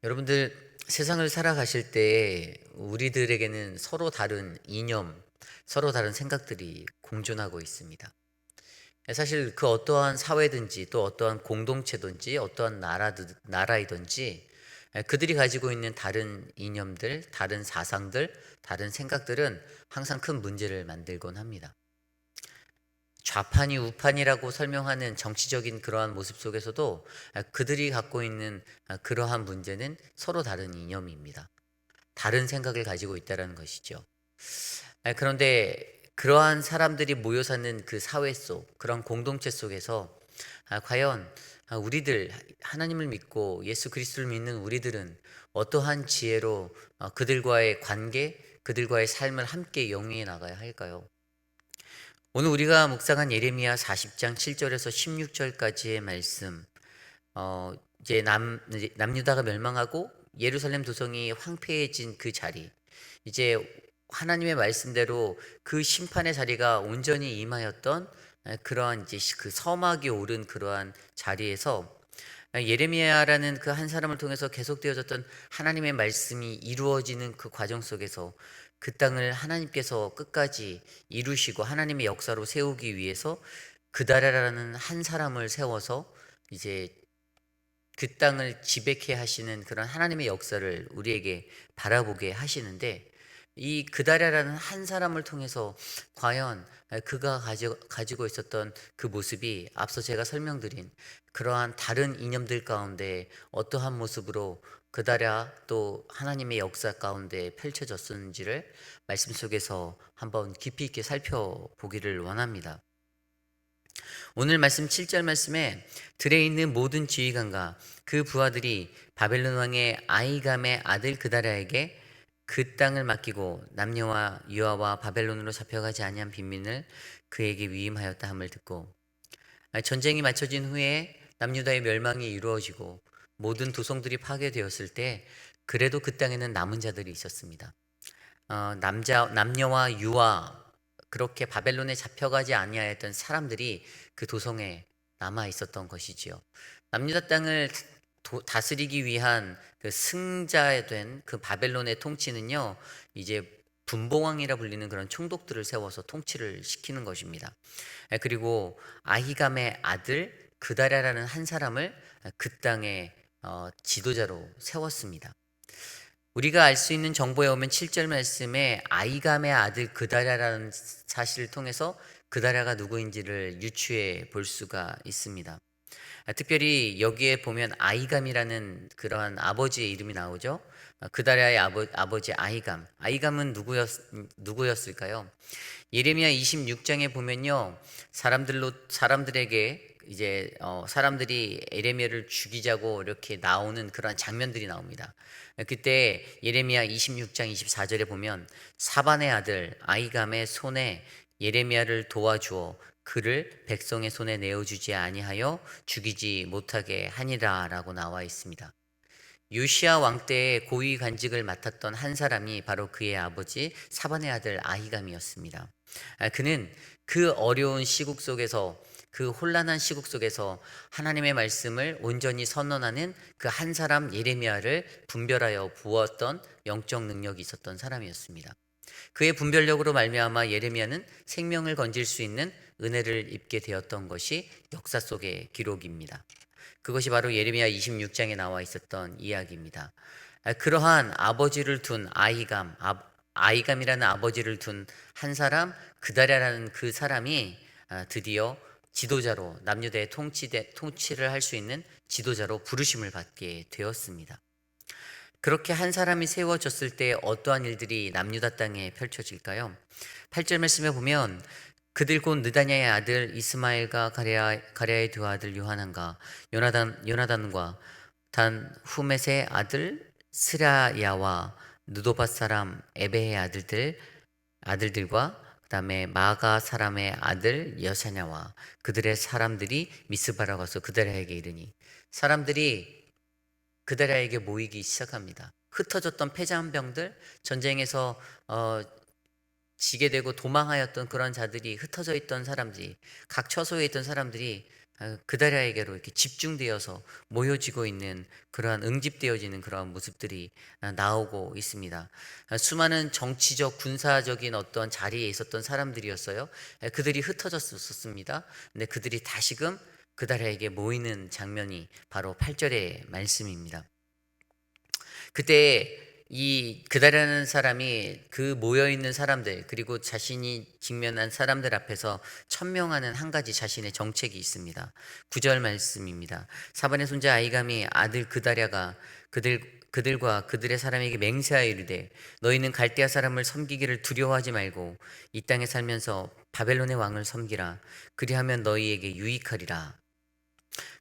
여러분들 세상을 살아가실 때 우리들에게는 서로 다른 이념, 서로 다른 생각들이 공존하고 있습니다. 사실 그 어떠한 사회든지 또 어떠한 공동체든지 어떠한 나라이든지 그들이 가지고 있는 다른 이념들, 다른 사상들, 다른 생각들은 항상 큰 문제를 만들곤 합니다. 좌판이 우판이라고 설명하는 정치적인 그러한 모습 속에서도 그들이 갖고 있는 그러한 문제는 서로 다른 이념입니다. 다른 생각을 가지고 있다는 것이죠. 그런데 그러한 사람들이 모여 사는 그 사회 속, 그런 공동체 속에서 과연 우리들 하나님을 믿고 예수 그리스도를 믿는 우리들은 어떠한 지혜로 그들과의 관계, 그들과의 삶을 함께 영위해 나가야 할까요? 오늘 우리가 묵상한 예레미야 40장 7절에서 16절까지의 말씀, 어, 이제 남유다가 멸망하고 예루살렘 도성이 황폐해진 그 자리, 이제 하나님의 말씀대로 그 심판의 자리가 온전히 임하였던 그러한 이제 그 서막이 오른 그러한 자리에서 예레미야라는 그 한 사람을 통해서 계속되어졌던 하나님의 말씀이 이루어지는 그 과정 속에서 그 땅을 하나님께서 끝까지 이루시고 하나님의 역사로 세우기 위해서 그다라라는 한 사람을 세워서 이제 그 땅을 지배케 하시는 그런 하나님의 역사를 우리에게 바라보게 하시는데, 이 그다랴라는 한 사람을 통해서 과연 그가 가지고 있었던 그 모습이 앞서 제가 설명드린 그러한 다른 이념들 가운데 어떠한 모습으로 그다랴 또 하나님의 역사 가운데 펼쳐졌었는지를 말씀 속에서 한번 깊이 있게 살펴보기를 원합니다. 오늘 말씀 7절 말씀에 들에 있는 모든 지휘관과 그 부하들이 바벨론 왕의 아이감의 아들 그다랴에게 그 땅을 맡기고 남녀와 유아와 바벨론으로 잡혀가지 아니한 빈민을 그에게 위임하였다 함을 듣고, 전쟁이 마쳐진 후에 남유다의 멸망이 이루어지고 모든 도성들이 파괴되었을 때 그래도 그 땅에는 남은 자들이 있었습니다. 남녀와 유아, 그렇게 바벨론에 잡혀가지 아니하였던 사람들이 그 도성에 남아 있었던 것이지요. 남유다 땅을 다스리기 위한 그 승자된 그 바벨론의 통치는요, 이제 분봉왕이라 불리는 그런 총독들을 세워서 통치를 시키는 것입니다. 그리고 아히감의 아들 그다랴라는 한 사람을 그 땅의 지도자로 세웠습니다. 우리가 알 수 있는 정보에 오면 7절 말씀에 아이감의 아들 그다랴라는 사실을 통해서 그다랴가 누구인지를 유추해 볼 수가 있습니다. 특별히 여기에 보면 아이감이라는 그러한 아버지의 이름이 나오죠. 그다랴의 아버지 아이감. 아이감은 누구였을까요? 예레미야 26장에 보면요, 사람들에게 이제 사람들이 예레미야를 죽이자고 이렇게 나오는 그런 장면들이 나옵니다. 그때 예레미야 26장 24절에 보면 사반의 아들 아이감의 손에 예레미야를 도와주어 그를 백성의 손에 내어주지 아니하여 죽이지 못하게 하니라라고 나와 있습니다. 요시야 왕 때에 고위 관직을 맡았던 한 사람이 바로 그의 아버지 사반의 아들 아히감이었습니다. 그는 그 어려운 시국 속에서, 그 혼란한 시국 속에서 하나님의 말씀을 온전히 선언하는 그 한 사람 예레미야를 분별하여 부었던 영적 능력이 있었던 사람이었습니다. 그의 분별력으로 말미암아 예레미야는 생명을 건질 수 있는 은혜를 입게 되었던 것이 역사 속의 기록입니다. 그것이 바로 예레미야 26장에 나와 있었던 이야기입니다. 그러한 아버지를 둔 아이감이라는 아버지를 둔 한 사람 그다랴라는 그 사람이 드디어 지도자로, 남유다의 통치를 할 수 있는 지도자로 부르심을 받게 되었습니다. 그렇게 한 사람이 세워졌을 때 어떠한 일들이 남유다 땅에 펼쳐질까요? 8절 말씀에 보면 그들 곧 느다냐의 아들 이스마엘과 가랴의 두 아들 요하난과 요나단과 단 후мет의 아들 스라야와 느도밧 사람 에베의 아들들과 그다음에 마가 사람의 아들 여사냐와 그들의 사람들이 미스바라 가서 그들에게 이르니, 사람들이 그들에게 모이기 시작합니다. 흩어졌던 패잔병들, 전쟁에서 지게 되고 도망하였던 그런 자들이, 흩어져 있던 사람들이, 각 처소에 있던 사람들이 그다랴에게로 이렇게 집중되어서 모여지고 있는 그러한 응집되어지는 그러한 모습들이 나오고 있습니다. 수많은 정치적 군사적인 어떤 자리에 있었던 사람들이었어요. 그들이 흩어졌었습니다. 근데 그들이 다시금 그다랴에게 모이는 장면이 바로 8절의 말씀입니다. 그때 이 그다라는 사람이 그 모여 있는 사람들 그리고 자신이 직면한 사람들 앞에서 천명하는 한 가지 자신의 정책이 있습니다. 9절 말씀입니다. 사반의 손자 아이감이 아들 그다랴가 그들과 그들의 사람에게 맹세하여 이르되 너희는 갈대아 사람을 섬기기를 두려워하지 말고 이 땅에 살면서 바벨론의 왕을 섬기라. 그리하면 너희에게 유익하리라.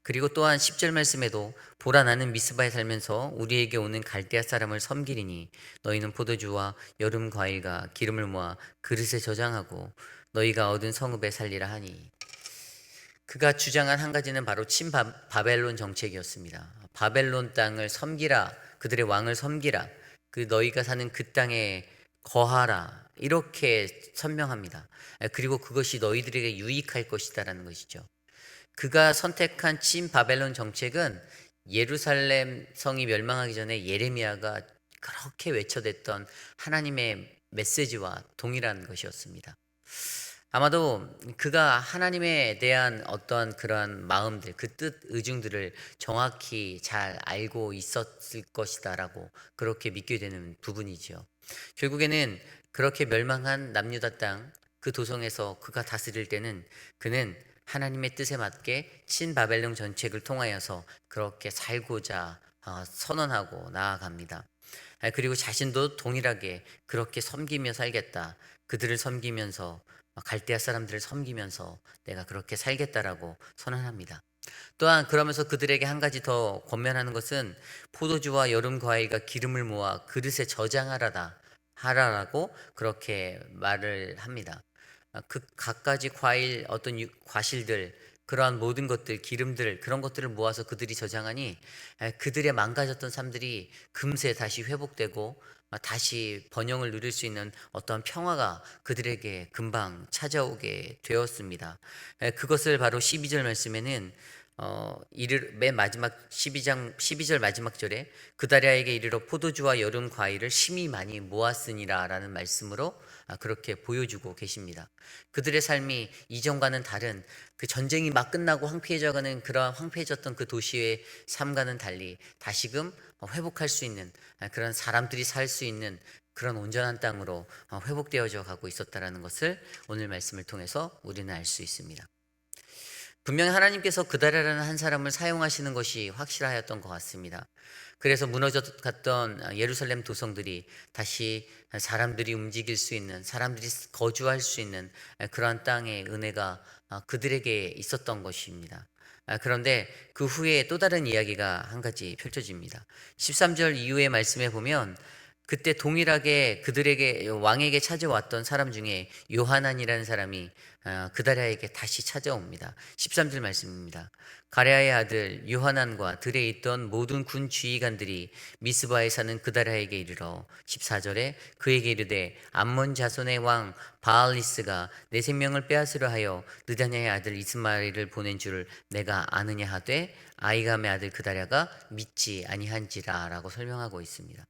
그리고 또한 10절 말씀에도 보라 나는 미스바에 살면서 우리에게 오는 갈대아 사람을 섬기리니 너희는 포도주와 여름 과일과 기름을 모아 그릇에 저장하고 너희가 얻은 성읍에 살리라 하니 그가 주장한 한 가지는 바로 친바벨론 정책이었습니다. 바벨론 땅을 섬기라. 그들의 왕을 섬기라. 그 너희가 사는 그 땅에 거하라. 이렇게 선명합니다. 그리고 그것이 너희들에게 유익할 것이다라는 것이죠. 그가 선택한 친바벨론 정책은 예루살렘 성이 멸망하기 전에 예레미야가 그렇게 외쳐댔던 하나님의 메시지와 동일한 것이었습니다. 아마도 그가 하나님에 대한 어떤 그러한 마음들, 그 뜻, 의중들을 정확히 잘 알고 있었을 것이다라고 그렇게 믿게 되는 부분이죠. 결국에는 그렇게 멸망한 남유다 땅, 그 도성에서 그가 다스릴 때는 그는 하나님의 뜻에 맞게 친바벨론 정책을 통하여서 그렇게 살고자 선언하고 나아갑니다. 그리고 자신도 동일하게 그렇게 섬기며 살겠다. 그들을 섬기면서 갈대아 사람들을 섬기면서 내가 그렇게 살겠다라고 선언합니다. 또한 그러면서 그들에게 한 가지 더 권면하는 것은 포도주와 여름 과일과 기름을 모아 그릇에 저장하라다 하라라고 그렇게 말을 합니다. 그 갖가지 과일 어떤 과실들 그러한 모든 것들 기름들 그런 것들을 모아서 그들이 저장하니 그들의 망가졌던 삶들이 금세 다시 회복되고 다시 번영을 누릴 수 있는 어떤 평화가 그들에게 금방 찾아오게 되었습니다. 그것을 바로 12절 말씀에는 맨 마지막 12절 마지막 절에 그다랴에게 이르러 포도주와 여름 과일을 심히 많이 모았으니라라는 말씀으로 그렇게 보여주고 계십니다. 그들의 삶이 이전과는 다른 그 전쟁이 막 끝나고 황폐해져가는 그러한 황폐해졌던 그 도시의 삶과는 달리 다시금 회복할 수 있는 그런 사람들이 살 수 있는 그런 온전한 땅으로 회복되어져 가고 있었다라는 것을 오늘 말씀을 통해서 우리는 알 수 있습니다. 분명히 하나님께서 그다랴라는 한 사람을 사용하시는 것이 확실하였던 것 같습니다. 그래서 무너져 갔던 예루살렘 도성들이 다시 사람들이 움직일 수 있는, 사람들이 거주할 수 있는 그러한 땅의 은혜가 그들에게 있었던 것입니다. 그런데 그 후에 또 다른 이야기가 한 가지 펼쳐집니다. 13절 이후의 말씀에 보면 그때 동일하게 그들에게 왕에게 찾아왔던 사람 중에 요하난이라는 사람이 그다랴에게 다시 찾아옵니다. 13절 말씀입니다. 가랴의 아들 요하난과 들에 있던 모든 군 지휘관들이 미스바에 사는 그다랴에게 이르러 14절에 그에게 이르되 암몬 자손의 왕 바알리스가 내 생명을 빼앗으려 하여 느다냐의 아들 이스마엘을 보낸 줄을 내가 아느냐 하되 아이감의 아들 그다랴가 믿지 아니한지라라고 설명하고 있습니다.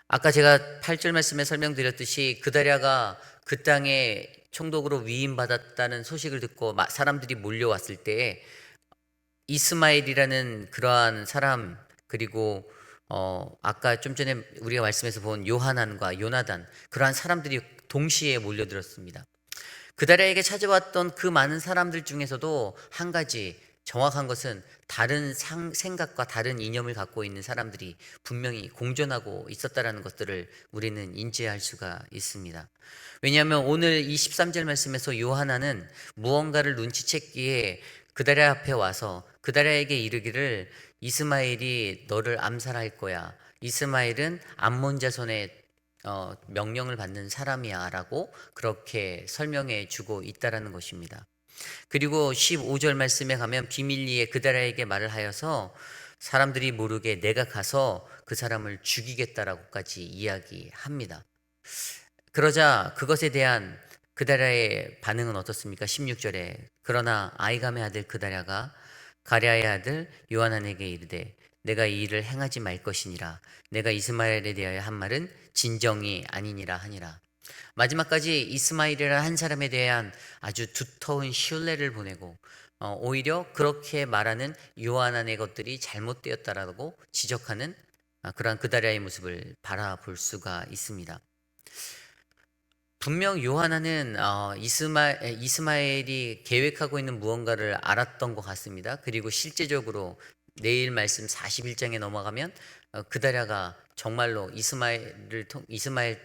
아까 제가 8절 말씀에 설명드렸듯이 그다랴가 그 땅에 총독으로 위임받았다는 소식을 듣고 사람들이 몰려왔을 때에 이스마엘이라는 그러한 사람 그리고 아까 좀 전에 우리가 말씀에서 본 요하난과 요나단 그러한 사람들이 동시에 몰려들었습니다. 그다랴에게 찾아왔던 그 많은 사람들 중에서도 한 가지 정확한 것은 다른 생각과 다른 이념을 갖고 있는 사람들이 분명히 공존하고 있었다라는 것들을 우리는 인지할 수가 있습니다. 왜냐하면 오늘 이 13절 말씀에서 요하나는 무언가를 눈치챘기에 그다랴 앞에 와서 그다랴에게 이르기를 이스마엘이 너를 암살할 거야. 이스마엘은 암몬 자손의 명령을 받는 사람이야라고 그렇게 설명해 주고 있다라는 것입니다. 그리고 15절 말씀에 가면 비밀리에 그다랴에게 말을 하여서 사람들이 모르게 내가 가서 그 사람을 죽이겠다라고까지 이야기합니다. 그러자 그것에 대한 그다랴의 반응은 어떻습니까? 16절에 그러나 아이감의 아들 그다랴가 가랴의 아들 요하난에게 이르되 내가 이 일을 행하지 말 것이니라. 내가 이스마엘에 대하여 한 말은 진정이 아니니라 하니라. 마지막까지 이스마엘이라는 한 사람에 대한 아주 두터운 신뢰를 보내고 오히려 그렇게 말하는 요한안의 것들이 잘못되었다라고 지적하는 그러한 그다랴의 모습을 바라볼 수가 있습니다. 분명 요하나는 이스마엘이 계획하고 있는 무언가를 알았던 것 같습니다. 그리고 실제적으로 내일 말씀 41장에 넘어가면 그다랴가 정말로 이스마엘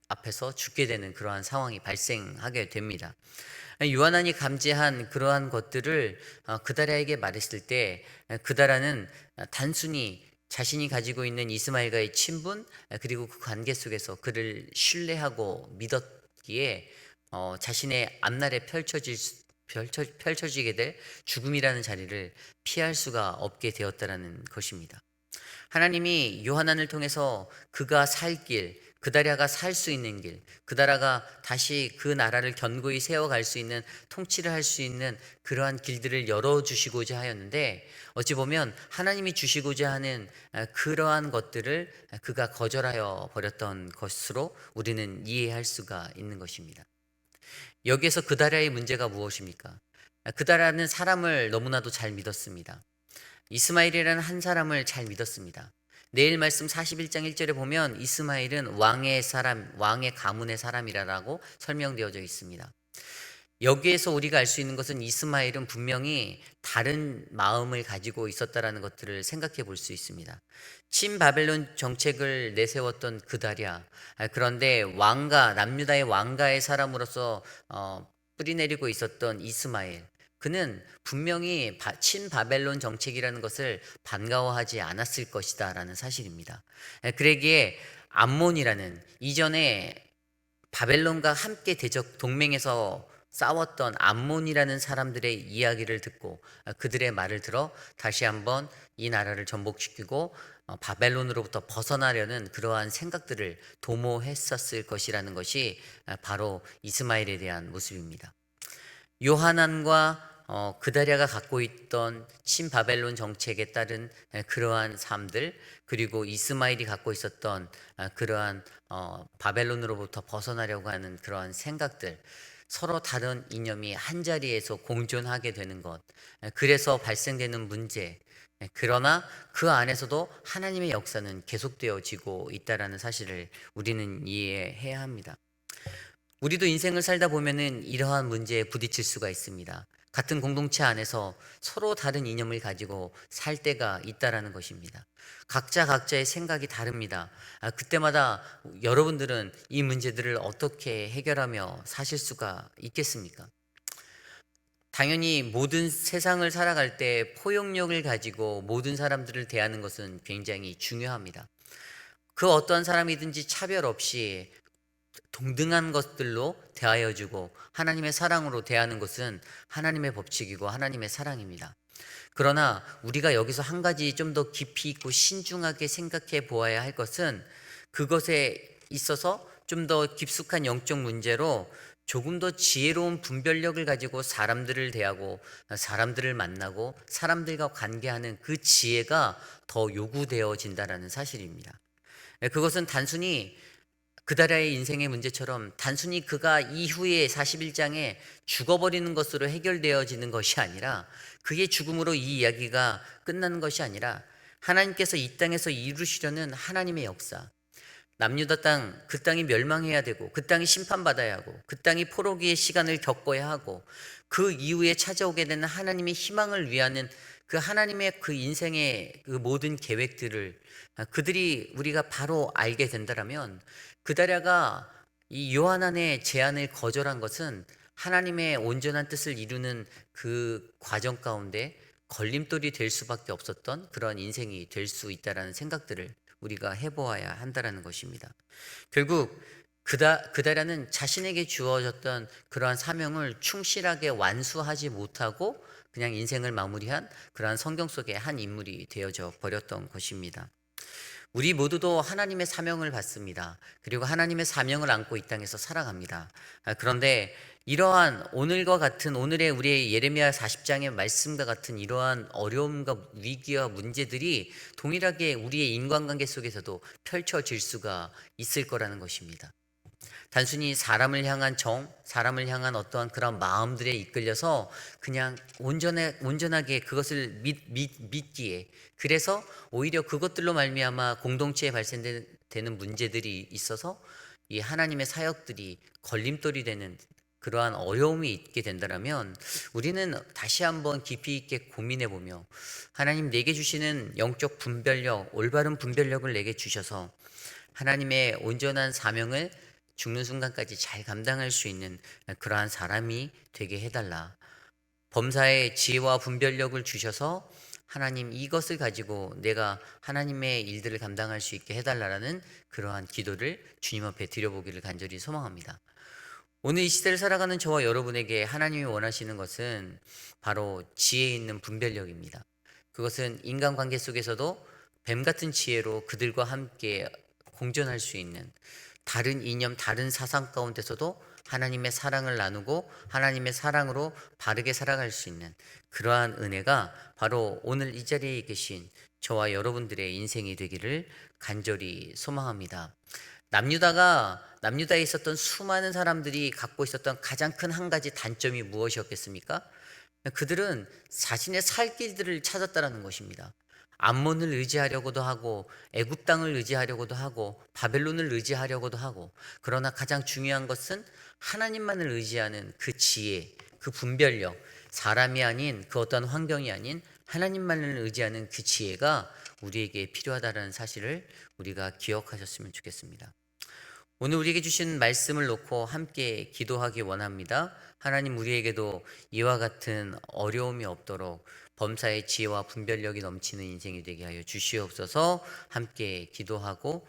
앞에서 죽게 되는 그러한 상황이 발생하게 됩니다. 요하난이 감지한 그러한 것들을 그다랴에게 말했을 때 그다랴는 단순히 자신이 가지고 있는 이스마엘과의 친분 그리고 그 관계 속에서 그를 신뢰하고 믿었기에 자신의 앞날에 펼쳐지게 될 죽음이라는 자리를 피할 수가 없게 되었다라는 것입니다. 하나님이 요하난을 통해서 그가 살 길, 그다랴가 살 수 있는 길, 그다랴가 다시 그 나라를 견고히 세워갈 수 있는 통치를 할 수 있는 그러한 길들을 열어주시고자 하였는데 어찌 보면 하나님이 주시고자 하는 그러한 것들을 그가 거절하여 버렸던 것으로 우리는 이해할 수가 있는 것입니다. 여기에서 그다랴의 문제가 무엇입니까? 그다랴는 사람을 너무나도 잘 믿었습니다. 이스마엘이라는 한 사람을 잘 믿었습니다. 내일 말씀 41장 1절에 보면 이스마엘은 왕의 사람, 왕의 가문의 사람이라고 설명되어져 있습니다. 여기에서 우리가 알 수 있는 것은 이스마엘은 분명히 다른 마음을 가지고 있었다라는 것들을 생각해 볼 수 있습니다. 친바벨론 정책을 내세웠던 그다랴, 그런데 남유다의 왕가의 사람으로서 뿌리내리고 있었던 이스마엘, 그는 분명히 친바벨론 정책이라는 것을 반가워하지 않았을 것이다 라는 사실입니다. 그러기에 암몬이라는 이전에 바벨론과 함께 동맹에서 싸웠던 암몬이라는 사람들의 이야기를 듣고 그들의 말을 들어 다시 한번 이 나라를 전복시키고 바벨론으로부터 벗어나려는 그러한 생각들을 도모했었을 것이라는 것이 바로 이스마엘에 대한 모습입니다. 요하난과 그다랴가 갖고 있던 친바벨론 정책에 따른 그러한 삶들, 그리고 이스마엘이 갖고 있었던 그러한 바벨론으로부터 벗어나려고 하는 그러한 생각들, 서로 다른 이념이 한 자리에서 공존하게 되는 것, 그래서 발생되는 문제, 그러나 그 안에서도 하나님의 역사는 계속되어지고 있다라는 사실을 우리는 이해해야 합니다. 우리도 인생을 살다 보면은 이러한 문제에 부딪힐 수가 있습니다. 같은 공동체 안에서 서로 다른 이념을 가지고 살 때가 있다라는 것입니다. 각자의 생각이 다릅니다. 그때마다 여러분들은 이 문제들을 어떻게 해결하며 사실 수가 있겠습니까? 당연히 모든 세상을 살아갈 때 포용력을 가지고 모든 사람들을 대하는 것은 굉장히 중요합니다. 그 어떤 사람이든지 차별 없이 동등한 것들로 대하여주고 하나님의 사랑으로 대하는 것은 하나님의 법칙이고 하나님의 사랑입니다. 그러나 우리가 여기서 한 가지 좀 더 깊이 있고 신중하게 생각해 보아야 할 것은 그것에 있어서 좀 더 깊숙한 영적 문제로 조금 더 지혜로운 분별력을 가지고 사람들을 대하고 사람들을 만나고 사람들과 관계하는 그 지혜가 더 요구되어진다는 사실입니다. 그것은 단순히 그다랴의 인생의 문제처럼 단순히 그가 이후에 41장에 죽어버리는 것으로 해결되어지는 것이 아니라 그의 죽음으로 이 이야기가 끝나는 것이 아니라 하나님께서 이 땅에서 이루시려는 하나님의 역사, 남유다 땅, 그 땅이 멸망해야 되고 그 땅이 심판받아야 하고 그 땅이 포로기의 시간을 겪어야 하고 그 이후에 찾아오게 되는 하나님의 희망을 위하는 그 하나님의 그 인생의 그 모든 계획들을 그들이 우리가 바로 알게 된다라면 그다랴가 이 요하난의 제안을 거절한 것은 하나님의 온전한 뜻을 이루는 그 과정 가운데 걸림돌이 될 수밖에 없었던 그런 인생이 될 수 있다라는 생각들을 우리가 해보아야 한다라는 것입니다. 결국 그다랴는 자신에게 주어졌던 그러한 사명을 충실하게 완수하지 못하고 그냥 인생을 마무리한 그러한 성경 속의 한 인물이 되어져 버렸던 것입니다. 우리 모두도 하나님의 사명을 받습니다. 그리고 하나님의 사명을 안고 이 땅에서 살아갑니다. 그런데 이러한 오늘과 같은 오늘의 우리의 예레미야 40장의 말씀과 같은 이러한 어려움과 위기와 문제들이 동일하게 우리의 인간관계 속에서도 펼쳐질 수가 있을 거라는 것입니다. 단순히 사람을 향한 사람을 향한 어떠한 그런 마음들에 이끌려서 그냥 온전하게 그것을 믿기에, 그래서 오히려 그것들로 말미암아 공동체에 발생되는 문제들이 있어서 이 하나님의 사역들이 걸림돌이 되는 그러한 어려움이 있게 된다면, 우리는 다시 한번 깊이 있게 고민해 보며 하나님 내게 주시는 영적 분별력, 올바른 분별력을 내게 주셔서 하나님의 온전한 사명을 죽는 순간까지 잘 감당할 수 있는 그러한 사람이 되게 해달라. 범사의 지혜와 분별력을 주셔서 하나님 이것을 가지고 내가 하나님의 일들을 감당할 수 있게 해달라는 그러한 기도를 주님 앞에 드려보기를 간절히 소망합니다. 오늘 이 시대를 살아가는 저와 여러분에게 하나님이 원하시는 것은 바로 지혜 있는 분별력입니다. 그것은 인간관계 속에서도 뱀 같은 지혜로 그들과 함께 공존할 수 있는, 다른 이념, 다른 사상 가운데서도 하나님의 사랑을 나누고 하나님의 사랑으로 바르게 살아갈 수 있는 그러한 은혜가 바로 오늘 이 자리에 계신 저와 여러분들의 인생이 되기를 간절히 소망합니다. 남유다에 있었던 수많은 사람들이 갖고 있었던 가장 큰 한 가지 단점이 무엇이었겠습니까? 그들은 자신의 살 길들을 찾았다라는 것입니다. 암몬을 의지하려고도 하고 애굽 땅을 의지하려고도 하고 바벨론을 의지하려고도 하고, 그러나 가장 중요한 것은 하나님만을 의지하는 그 지혜, 그 분별력, 사람이 아닌 그 어떤 환경이 아닌 하나님만을 의지하는 그 지혜가 우리에게 필요하다는 사실을 우리가 기억하셨으면 좋겠습니다. 오늘 우리에게 주신 말씀을 놓고 함께 기도하기 원합니다. 하나님, 우리에게도 이와 같은 어려움이 없도록 범사의 지혜와 분별력이 넘치는 인생이 되게 하여 주시옵소서. 함께 기도하고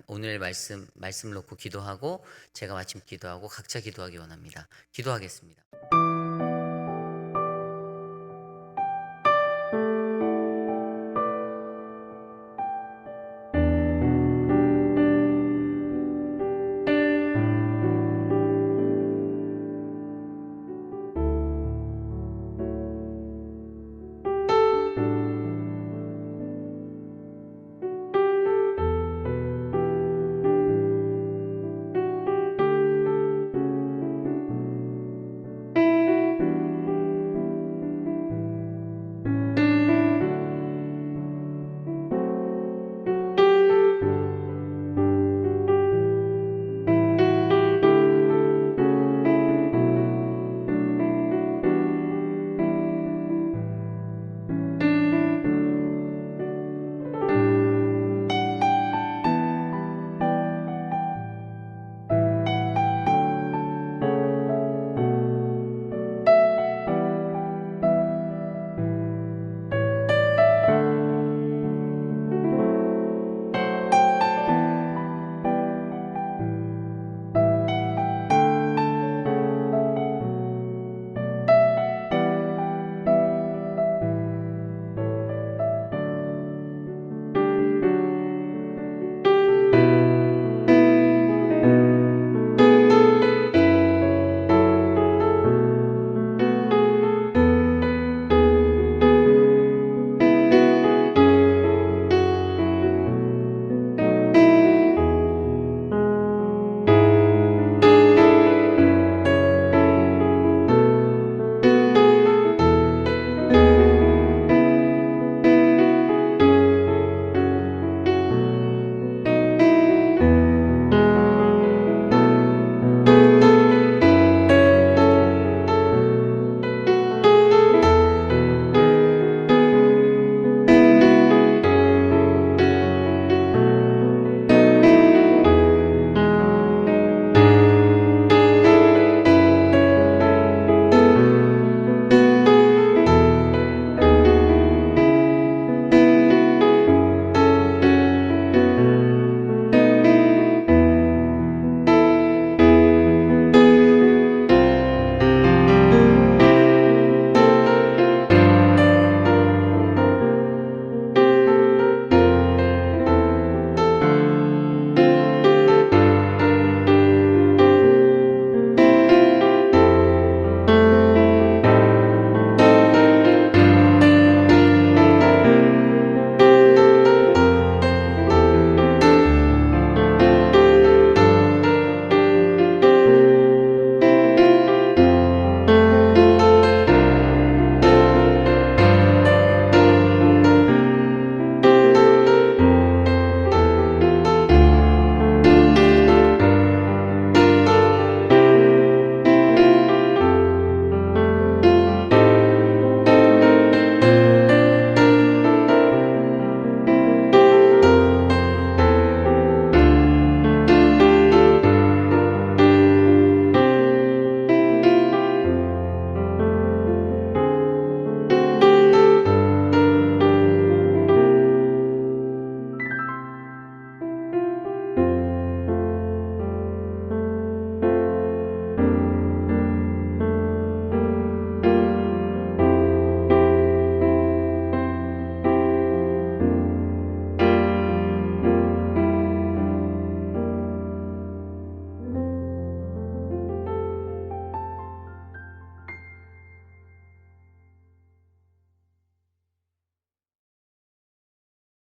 오늘 말씀을 놓고 기도하고 제가 마침 기도하고 각자 기도하기 원합니다. 기도하겠습니다.